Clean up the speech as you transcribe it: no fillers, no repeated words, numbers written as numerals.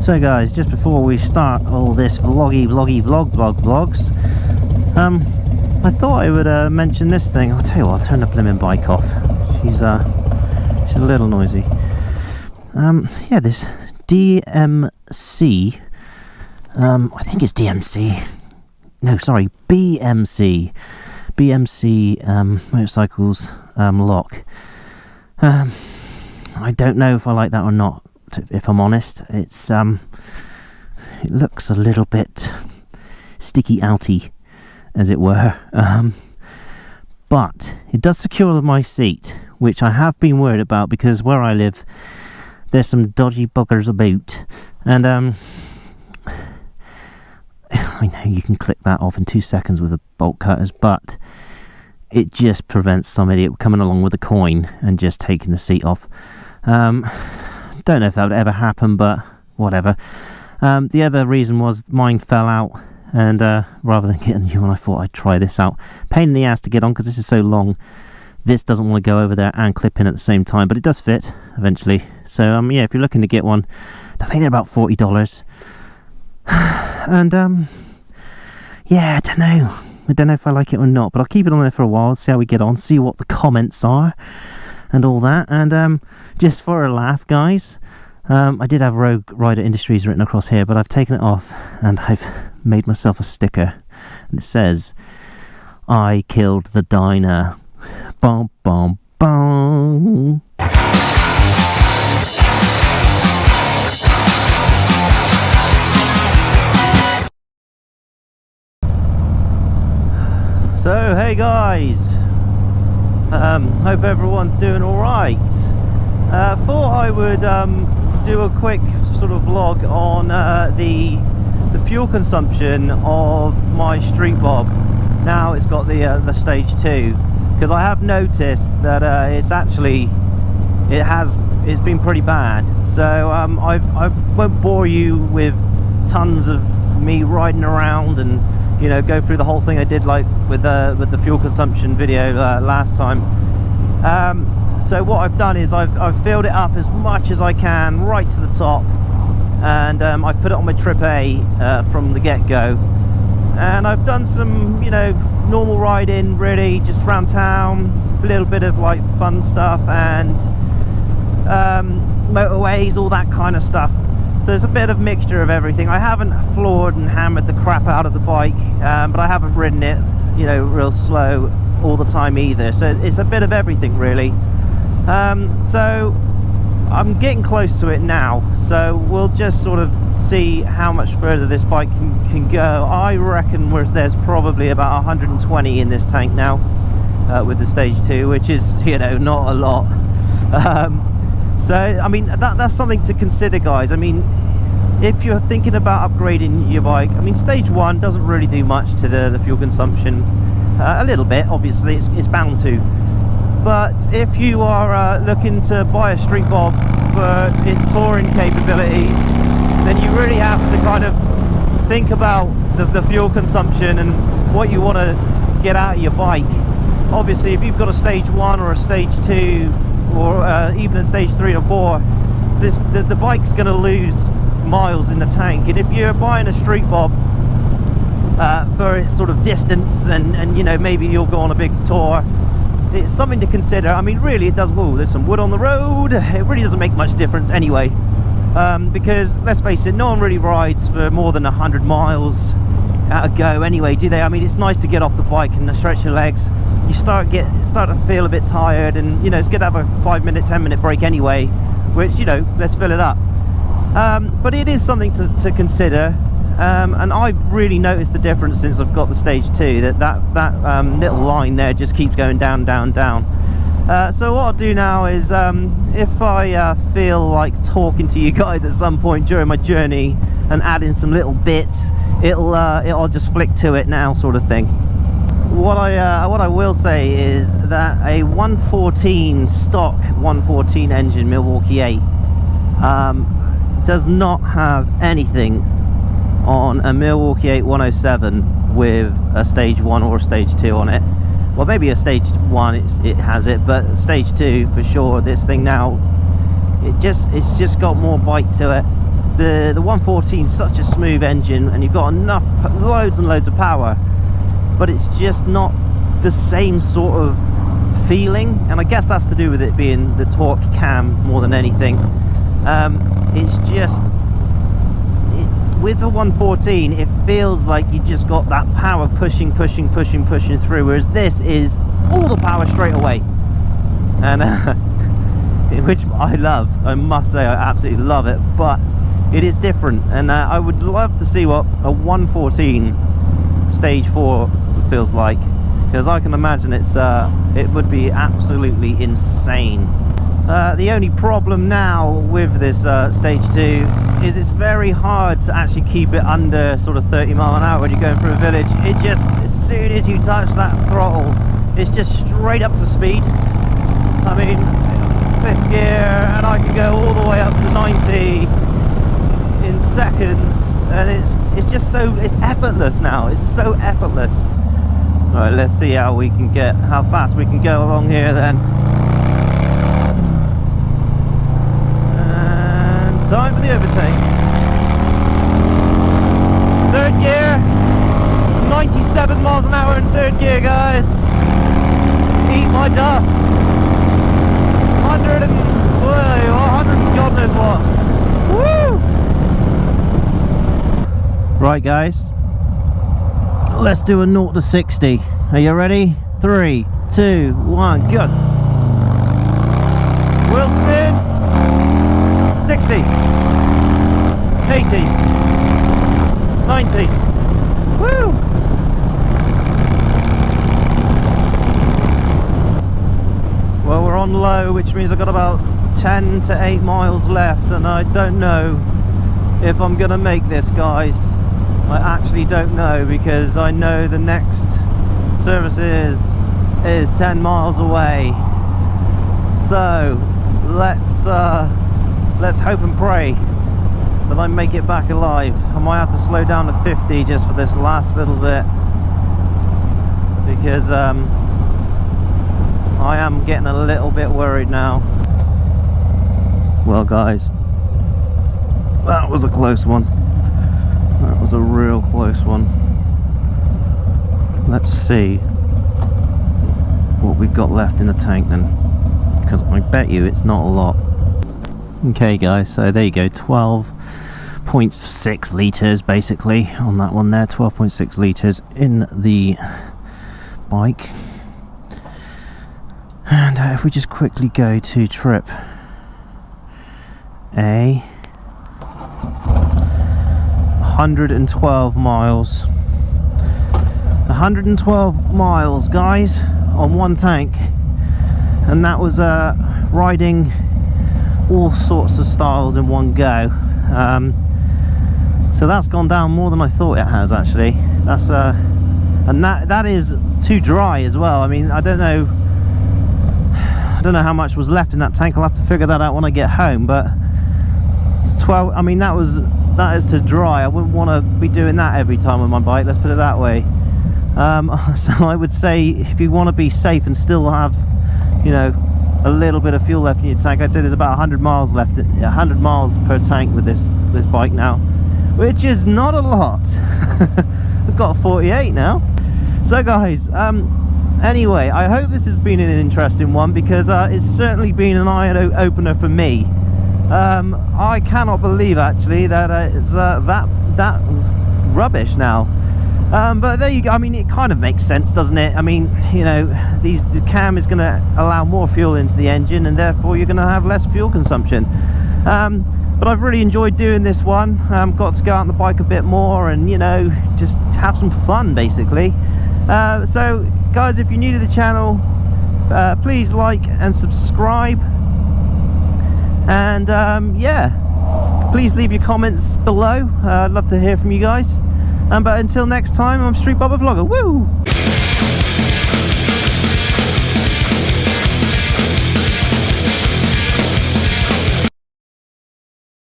So guys, just before we start all this vlogs, I thought I would mention this thing. I'll tell you what, I'll turn the blimmin' bike off. She's a little noisy. Yeah, this DMC, I think it's DMC. No, sorry, BMC motorcycles lock. I don't know if I like that or not, if I'm honest. It looks a little bit sticky outy, as it were, but it does secure my seat, which I have been worried about, because where I live there's some dodgy buggers about, and I know you can click that off in 2 seconds with the bolt cutters, but it just prevents some idiot coming along with a coin and just taking the seat off. Don't know if that would ever happen, but whatever. The other reason was mine fell out, and rather than getting a new one, I thought I'd try this out. Pain in the ass to get on because this is so long. This doesn't want to go over there and clip in at the same time, but it does fit eventually. So yeah, if you're looking to get one, I think they're about $40. And yeah, I don't know if I like it or not, but I'll keep it on there for a while, see how we get on, see what the comments are and all that. And just for a laugh, guys, I did have Rogue Rider Industries written across here, but I've taken it off and I've made myself a sticker, and it says, "I killed the diner." Bum bum bum. So hey guys, hope everyone's doing alright. Thought I would do a quick sort of vlog on the fuel consumption of my Street Bob. Now it's got the stage 2, because I have noticed that it's been pretty bad. So I won't bore you with tons of me riding around and, you know, go through the whole thing I did, like with the fuel consumption video last time. So what I've done is I've filled it up as much as I can right to the top, and I've put it on my trip A from the get-go, and I've done some, you know, normal riding, really, just around town, a little bit of like fun stuff, and motorways, all that kind of stuff. So it's a bit of mixture of everything. I haven't floored and hammered the crap out of the bike, but I haven't ridden it, you know, real slow all the time either. So it's a bit of everything, really. So I'm getting close to it now, so we'll just sort of see how much further this bike can go. I reckon there's probably about 120 in this tank now, with the stage 2, which is, you know, not a lot. So I mean, that's something to consider, guys. I mean, if you're thinking about upgrading your bike, I mean, stage 1 doesn't really do much to the fuel consumption. A little bit, obviously, it's bound to. But if you are looking to buy a Street Bob for its touring capabilities, then you really have to kind of think about the fuel consumption and what you want to get out of your bike. Obviously, if you've got a stage 1 or a stage 2, or even a stage 3 or 4, the bike's going to lose miles in the tank. And if you're buying a Street Bob for its sort of distance, and you know, maybe you'll go on a big tour, it's something to consider. I mean, really, it does. Whoa, there's some wood on the road. It really doesn't make much difference anyway, because let's face it, no one really rides for more than 100 miles at a go anyway, do they? I mean, it's nice to get off the bike and stretch your legs. You start to feel a bit tired, and you know, it's good to have a 5-minute, 10-minute break anyway, which, you know, let's fill it up. But it is something to consider, and I've really noticed the difference since I've got the stage 2, that little line there just keeps going down, down, down. So what I'll do now is, if I feel like talking to you guys at some point during my journey and adding some little bits, I'll just flick to it now, sort of thing. What I will say is that a 114 stock 114 engine Milwaukee 8 does not have anything on a Milwaukee 8 107 with a stage 1 or a stage 2 on it. Well, maybe a stage 1 it has it, but stage 2 for sure. This thing now, it's just got more bite to it. the 114 is such a smooth engine, and you've got enough, loads and loads of power, but it's just not the same sort of feeling, and I guess that's to do with it being the torque cam more than anything. It's just with the 114, it feels like you just got that power pushing through, whereas this is all the power straight away, and which I love. I must say, I absolutely love it, but it is different, and I would love to see what a 114 stage 4 feels like, because I can imagine it would be absolutely insane. The only problem now with this stage 2 is it's very hard to actually keep it under sort of 30 mile an hour when you're going through a village. It just, as soon as you touch that throttle, it's just straight up to speed. I mean, 5th gear, and I can go all the way up to 90 in seconds, and it's just so, it's effortless now. It's so effortless. All right, let's see how fast we can go along here then. And time for the overtake. 3rd gear, 97 miles an hour in 3rd gear, guys. Eat my dust. 100 God knows what. Woo! Right, guys. Let's do a 0 to 60. Are you ready? 3, 2, 1, go. Wheel spin. 60. 80. 90. Woo! Well, we're on low, which means I've got about 10 to 8 miles left, and I don't know if I'm gonna make this, guys. I actually don't know, because I know the next service is 10 miles away. So let's hope and pray that I make it back alive. I might have to slow down to 50 just for this last little bit, because I am getting a little bit worried now. Well, guys, that was a close one. That was a real close one. Let's see what we've got left in the tank then, because I bet you it's not a lot. Okay, guys, so there you go, 12.6 litres basically on that one there. 12.6 litres in the bike. And if we just quickly go to trip A, 112 miles. 112 miles, guys, on one tank, and that was riding all sorts of styles in one go. So that's gone down more than I thought it has, actually. That's and that is too dry as well. I mean, I don't know how much was left in that tank. I'll have to figure that out when I get home, but it's 12. I mean, that is to dry. I wouldn't want to be doing that every time on my bike, let's put it that way. So I would say, if you want to be safe and still have, you know, a little bit of fuel left in your tank, I'd say there's about 100 miles left, 100 miles per tank with this bike now, which is not a lot. We've got 48 now. So, guys, anyway, I hope this has been an interesting one, because it's certainly been an eye-opener for me. I cannot believe, actually, that it's that rubbish now. But there you go. I mean, it kind of makes sense, doesn't it? I mean, you know, the cam is going to allow more fuel into the engine, and therefore you're going to have less fuel consumption. But I've really enjoyed doing this one. Got to go out on the bike a bit more, and, you know, just have some fun, basically. So, guys, if you're new to the channel, please like and subscribe. And yeah, please leave your comments below. I'd love to hear from you guys. But until next time, I'm Street Bob Vlogger. Woo!